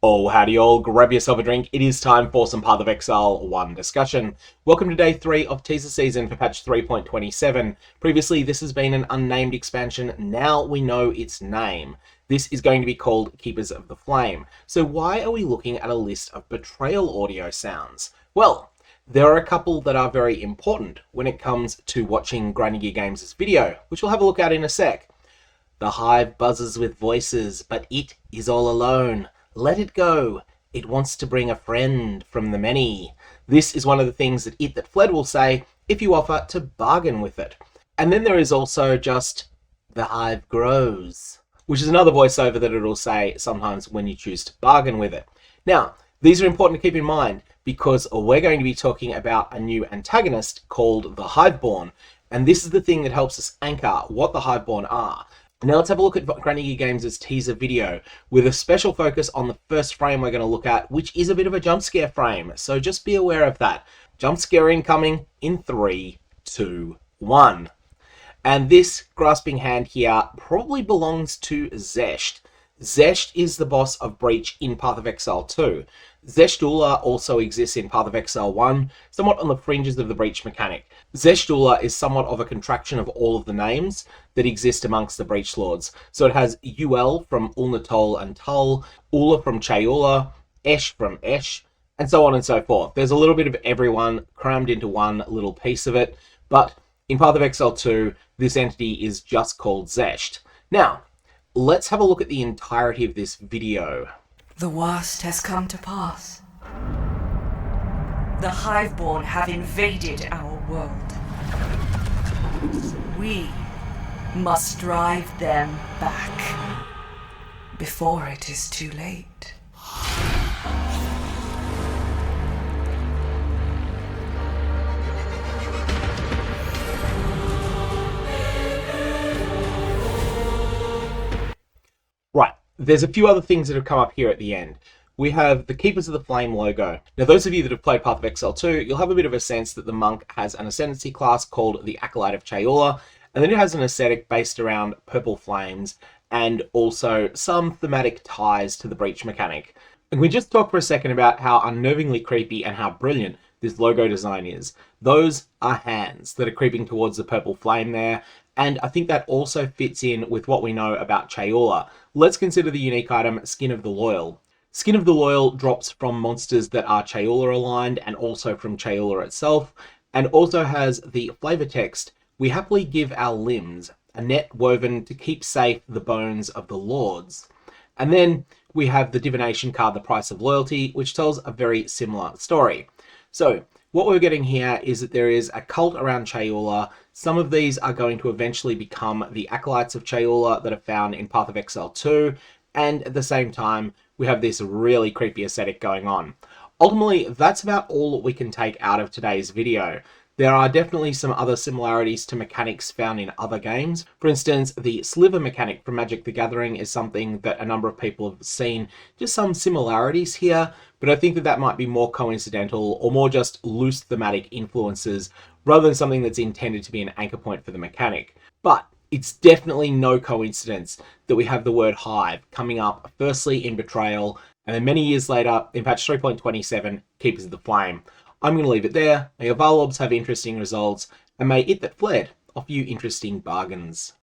Oh, howdy all, grab yourself a drink. It is time for some Path of Exile 1 discussion. Welcome to day 3 of Teaser season for patch 3.27. Previously, this has been an unnamed expansion. Now we know its name. This is going to be called Keepers of the Flame. So why are we looking at a list of Betrayal audio sounds? Well, there are a couple that are very important when it comes to watching Grinding Gear Games' video, which we'll have a look at in a sec. The hive buzzes with voices, but it is all alone. Let it go. It wants to bring a friend from the many. This is one of the things that It That Fled will say if you offer to bargain with it. And then there is also just the hive grows, which is another voiceover that it'll say sometimes when you choose to bargain with it. Now, these are important to keep in mind because we're going to be talking about a new antagonist called the Hiveborn. And this is the thing that helps us anchor what the Hiveborn are. Now let's have a look at Grinding Gear Games' teaser video with a special focus on the first frame we're going to look at, which is a bit of a jump scare frame. So just be aware of that. Jump scare incoming in 3, 2, 1. And this grasping hand here probably belongs to Zesht. Zesht is the boss of Breach in Path of Exile 2. Zeshtula also exists in Path of Exile 1, somewhat on the fringes of the Breach mechanic. Zeshtula is somewhat of a contraction of all of the names that exist amongst the Breach Lords. So it has Ul from Ulnatol and Tull, Ula from Chayula, Esh from Esh, and so on and so forth. There's a little bit of everyone crammed into one little piece of it, but in Path of Exile 2, this entity is just called Zesht. Now, let's have a look at the entirety of this video. The worst has come to pass. The Hiveborn have invaded our world. We must drive them back before it is too late. Right, there's a few other things that have come up here at the end. We have the Keepers of the Flame logo. Now, those of you that have played Path of Exile 2, you'll have a bit of a sense that the monk has an ascendancy class called the Acolyte of Chayula, and then it has an aesthetic based around purple flames and also some thematic ties to the Breach mechanic. And we just talk for a second about how unnervingly creepy and how brilliant this logo design is. Those are hands that are creeping towards the purple flame there, and I think that also fits in with what we know about Chayula. Let's consider the unique item, Skin of the Loyal. Skin of the Loyal drops from monsters that are Chayula aligned and also from Chayula itself, and also has the flavor text, "We happily give our limbs, a net woven to keep safe the bones of the lords." And then we have the divination card, The Price of Loyalty, which tells a very similar story. So what we're getting here is that there is a cult around Chayula. Some of these are going to eventually become the Acolytes of Chayula that are found in Path of Exile 2, and at the same time, we have this really creepy aesthetic going on. Ultimately, that's about all that we can take out of today's video. There are definitely some other similarities to mechanics found in other games. For instance, the sliver mechanic from Magic the Gathering is something that a number of people have seen just some similarities here, but I think that that might be more coincidental or more just loose thematic influences rather than something that's intended to be an anchor point for the mechanic. But it's definitely no coincidence that we have the word hive coming up firstly in Betrayal, and then many years later in patch 3.27, Keepers of the Flame. I'm going to leave it there. May your Varlobs have interesting results, and may It That Fled offer you interesting bargains.